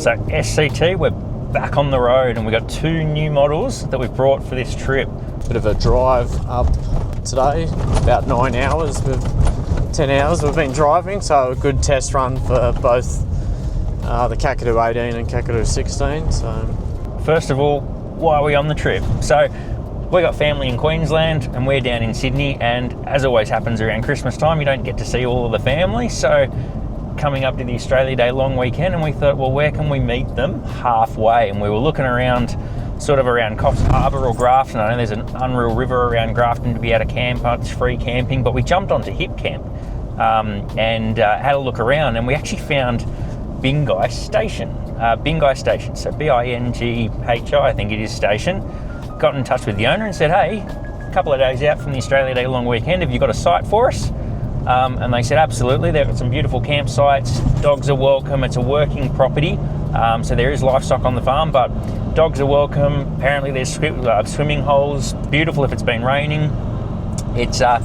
So SCT, we're back on the road and we've got 2 new models that we've brought for this trip. Bit of a drive up today, about 9 hours, 10 hours we've been driving, so a good test run for both the Kakadu 18 and Kakadu 16. So, first of all, why are we on the trip? So we got family in Queensland and we're down in Sydney, and as always happens around Christmas time, you don't get to see all of the family. So coming up to the Australia Day long weekend, and we thought, well, where can we meet them halfway? And we were looking around, sort of around Coffs Harbour or Grafton. I know there's an unreal river around Grafton to be able to camp. It's free camping, but we jumped onto Hip Camp and had a look around, and we actually found Binghi Station. Binghi Station, so Binghi, I think it is, station. Got in touch with the owner and said, hey, a couple of days out from the Australia Day long weekend, have you got a site for us? And they said, absolutely. They've got some beautiful campsites. Dogs are welcome. It's a working property. So there is livestock on the farm, but dogs are welcome. Apparently there's swimming holes. Beautiful if it's been raining. It's a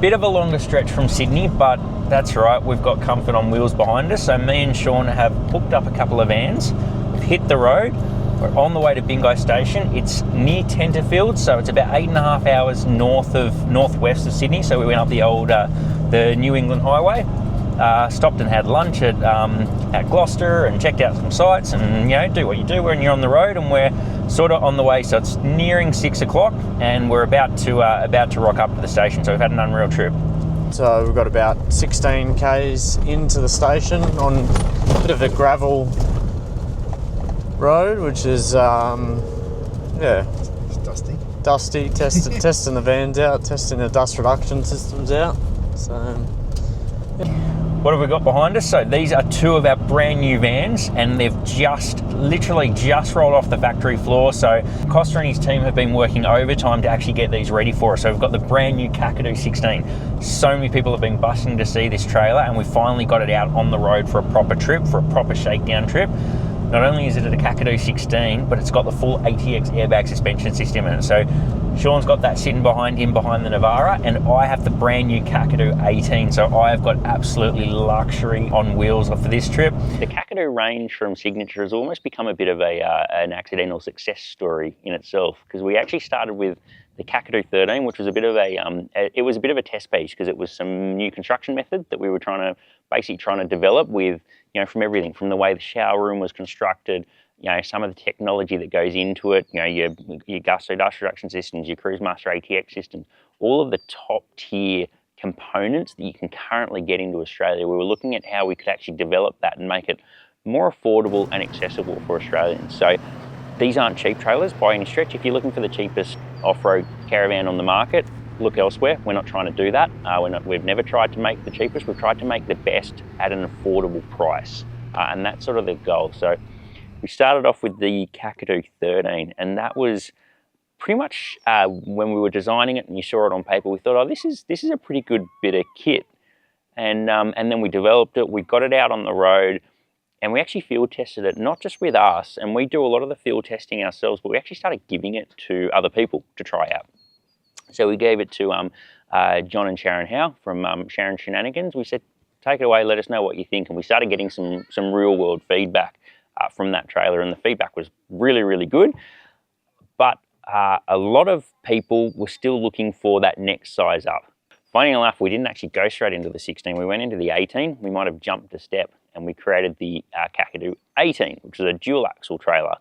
bit of a longer stretch from Sydney, but that's right. We've got comfort on wheels behind us. So me and Sean have booked up a couple of vans. We've hit the road. We're on the way to Binghi Station. It's near Tenterfield, so it's about 8.5 hours northwest of Sydney. So we went up the New England Highway, stopped and had lunch at Gloucester and checked out some sites, and do what you do when you're on the road. And we're sort of on the way, so it's nearing 6 o'clock, and we're about to rock up to the station. So we've had an unreal trip. So we've got about 16 k's into the station on a bit of a gravel road, which is it's dusty. Testing the vans out, testing the dust reduction systems out. So what have we got behind us? So these are 2 of our brand new vans, and they've literally just rolled off the factory floor. So Costa and his team have been working overtime to actually get these ready for us. So we've got the brand new Kakadu 16. So many people have been busting to see this trailer, and we finally got it out on the road for a proper trip, for a proper shakedown trip. Not only is it a Kakadu 16, but it's got the full ATX airbag suspension system in it. So Sean's got that sitting behind him, behind the Navara, and I have the brand new Kakadu 18. So I have got absolutely luxury on wheels for this trip. The Kakadu range from Signature has almost become a bit of an accidental success story in itself, because we actually started with the Kakadu 13, which was a bit of a test piece, because it was some new construction method that we were trying to develop with, from everything from the way the shower room was constructed, some of the technology that goes into it, your gusto dust reduction systems, your Cruise Master ATX systems, all of the top tier components that you can currently get into Australia. We were looking at how we could actually develop that and make it more affordable and accessible for Australians. So these aren't cheap trailers by any stretch. If you're looking for the cheapest off-road caravan on the market, look elsewhere. We're not trying to do that. We've never tried to make the cheapest. We've tried to make the best at an affordable price, and that's sort of the goal. So we started off with the Kakadu 13, and that was pretty much when we were designing it and you saw it on paper, we thought, oh, this is a pretty good bit of kit. And then we developed it, we got it out on the road, and we actually field tested it, not just with us, and we do a lot of the field testing ourselves, but we actually started giving it to other people to try out. So we gave it to John and Sharon Howe from Sharon Shenanigans. We said, take it away, let us know what you think. And we started getting some real world feedback from that trailer, and the feedback was really, really good. But a lot of people were still looking for that next size up. Funny enough, we didn't actually go straight into the 16. We went into the 18. We might have jumped a step, and we created the Kakadu 18, which was a dual axle trailer.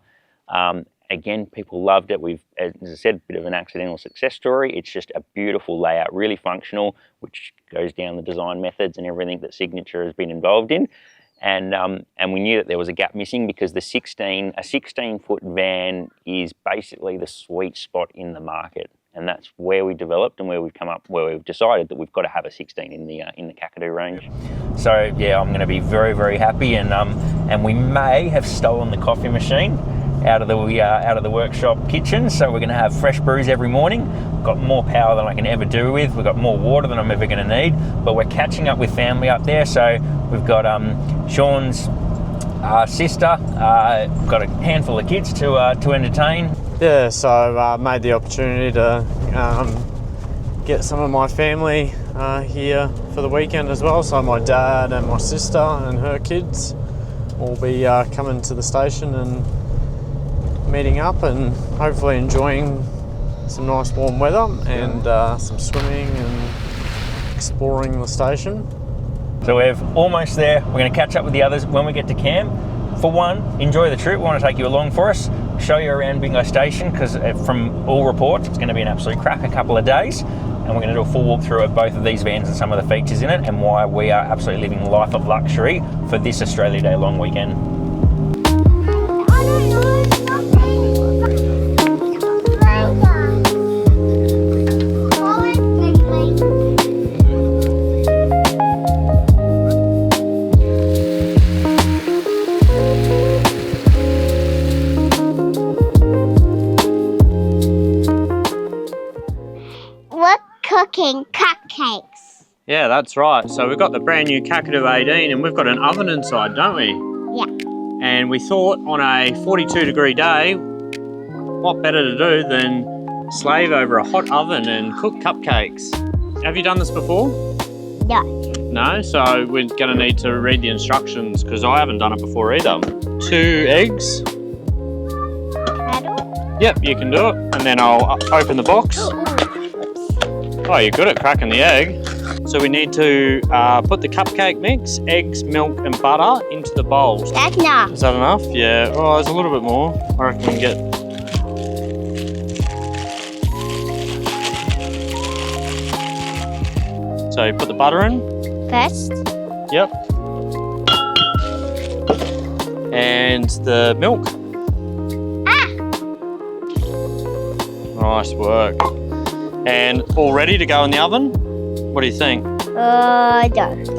Again, people loved it. As I said, a bit of an accidental success story. It's just a beautiful layout, really functional, which goes down the design methods and everything that Signature has been involved in. And we knew that there was a gap missing, because a 16-foot van is basically the sweet spot in the market. And that's where we developed and where we've decided that we've got to have a 16 in the Kakadu range. So yeah, I'm going to be very, very happy, and we may have stolen the coffee machine out of the workshop kitchen, so we're going to have fresh brews every morning. We've got more power than I can ever do with. We've got more water than I'm ever going to need, but we're catching up with family up there. So we've got Sean's sister, we've got a handful of kids to entertain. Yeah, so I made the opportunity to get some of my family here for the weekend as well. So my dad and my sister and her kids we'll be coming to the station and meeting up and hopefully enjoying some nice warm weather and some swimming and exploring the station. So we're almost there. We're going to catch up with the others when we get to camp. For one, enjoy the trip. We want to take you along for us, show you around Binghi Station, because from all reports it's going to be an absolute crack a couple of days, and we're going to do a full walkthrough of both of these vans and some of the features in it and why we are absolutely living a life of luxury for this Australia Day long weekend. Cooking cupcakes. Yeah, that's right. So we've got the brand new Kakadu 18 and we've got an oven inside, don't we? Yeah. And we thought on a 42-degree day, what better to do than slave over a hot oven and cook cupcakes. Have you done this before? No. No? So we're going to need to read the instructions because I haven't done it before either. 2 eggs. Yep, you can do it. And then I'll open the box. Oh, you're good at cracking the egg. So we need to put the cupcake mix, eggs, milk and butter into the bowls. That's enough. Is that enough? Yeah. Oh, there's a little bit more. I reckon we can get... So you put the butter in. First. Yep. And the milk. Nice work. And all ready to go in the oven? What do you think? No.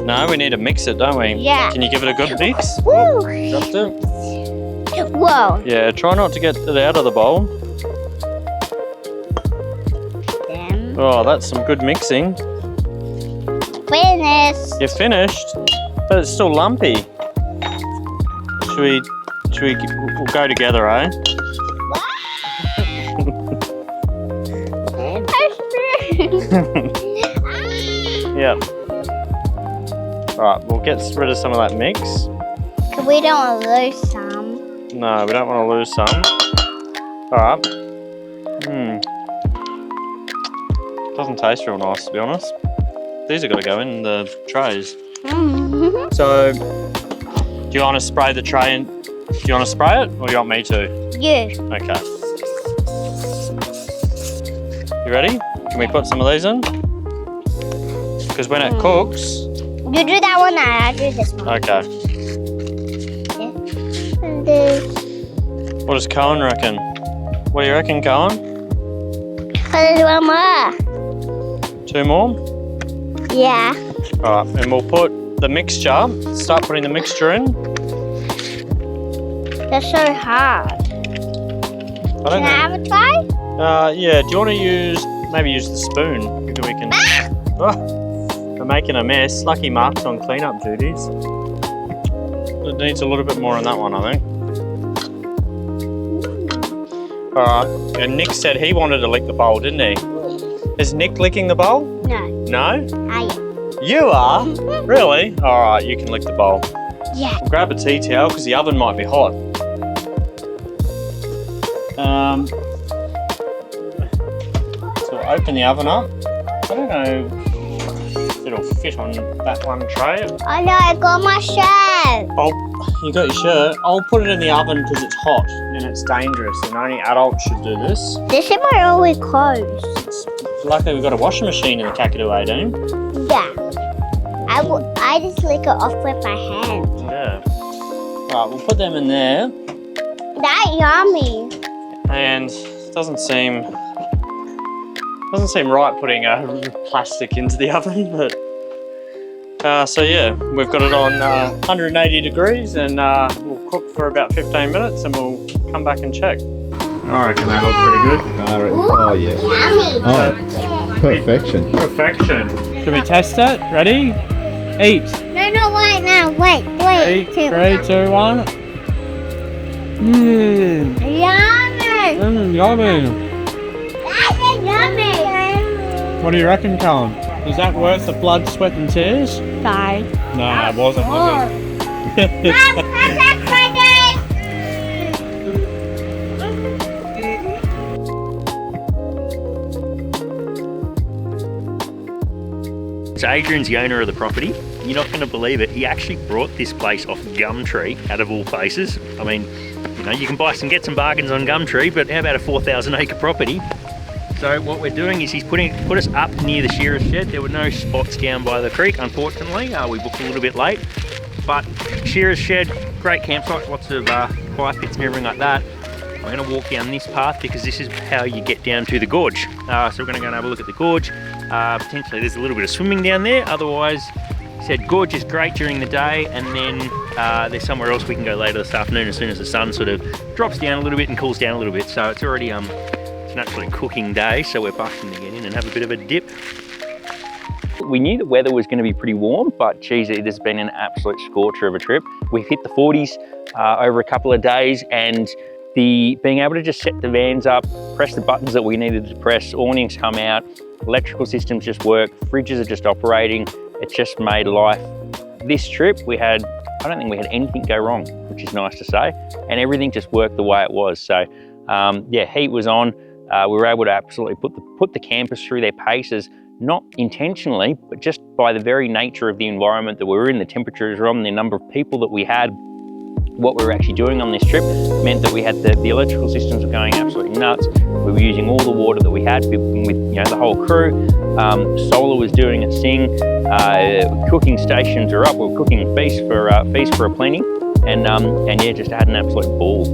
No, we need to mix it, don't we? Yeah. Can you give it a good mix? Woo! Dropped it? Whoa. Yeah, try not to get it out of the bowl. Then Oh, that's some good mixing. finish. You're finished, but it's still lumpy. Should we we'll go together, eh? Yeah. Alright, we'll get rid of some of that mix. We don't want to lose some. No, we don't want to lose some. Alright. Doesn't taste real nice, to be honest. These are got to go in the trays. So, do you want to spray the tray in? Do you want to spray it, or do you want me to? You. Okay. You ready? Can we put some of these in? Because when it cooks... You do that one and I do this one. Okay. Yeah. And this. What does Cohen reckon? What do you reckon, Cohen? There's one more. 2 more? Yeah. Alright, and we'll put the mixture, start putting the mixture in. That's so hard. Can I have a try? Yeah, do you want to maybe use the spoon? Maybe we can... Oh, we're making a mess. Lucky Mark's on cleanup duties. It needs a little bit more on that one, I think. Alright, and Nick said he wanted to lick the bowl, didn't he? Is Nick licking the bowl? No. No? I am. You are? Really? Alright, you can lick the bowl. Yeah. We'll grab a tea towel because the oven might be hot. So we'll open the oven up. I don't know if it'll fit on that one tray. Oh no, I got my shirt. Oh, you got your shirt. I'll put it in the oven because it's hot and it's dangerous and only adults should do this. This is my only clothes. Luckily we've got a washing machine in the Kakadu 18. Yeah. I just lick it off with my hand. Yeah. Right, we'll put them in there. That's yummy. And it doesn't seem right putting a plastic into the oven, but so yeah, we've got it on 180 degrees and we'll cook for about 15 minutes and we'll come back and check. I reckon they look pretty good. Oh yeah. Yummy. Oh, perfection. Perfection. Should we test it? Ready? Eat. No, wait, now, wait. 3, 2, 1. Mmm. Yummy. Yummy. That's yummy. What do you reckon, Colin? Is that worth the blood, sweat and tears? Sorry. No, it wasn't, was it? Adrian's the owner of the property. You're not going to believe it. He actually brought this place off Gumtree, out of all places. I mean, you know, you can get some bargains on Gumtree, but how about a 4,000 acre property? So what we're doing is he's put us up near the shearer's shed. There were no spots down by the creek, unfortunately. We booked a little bit late, but shearer's shed, great campsite, lots of fire pits and everything like that. We're going to walk down this path because this is how you get down to the gorge. So we're going to go and have a look at the gorge. Potentially there's a little bit of swimming down there. Otherwise, he said gorge is great during the day, and then there's somewhere else we can go later this afternoon as soon as the sun sort of drops down a little bit and cools down a little bit. So it's already it's an absolute cooking day, so we're bucking to get in and have a bit of a dip. We knew the weather was going to be pretty warm, but geez, it has been an absolute scorcher of a trip. We've hit the 40s over a couple of days, and being able to just set the vans up, press the buttons that we needed to press, awnings come out, electrical systems just work, fridges are just operating. It just made life. This trip, I don't think we had anything go wrong, which is nice to say, and everything just worked the way it was. So yeah, heat was on. We were able to absolutely put the campers through their paces, not intentionally, but just by the very nature of the environment that we were in, the temperatures were on, the number of people that we had. What we were actually doing on this trip meant that we had the electrical systems were going absolutely nuts. We were using all the water that we had with you know, the whole crew. Solar was doing its thing. Cooking stations are up. We were cooking feast for a plenty, and yeah, just had an absolute ball.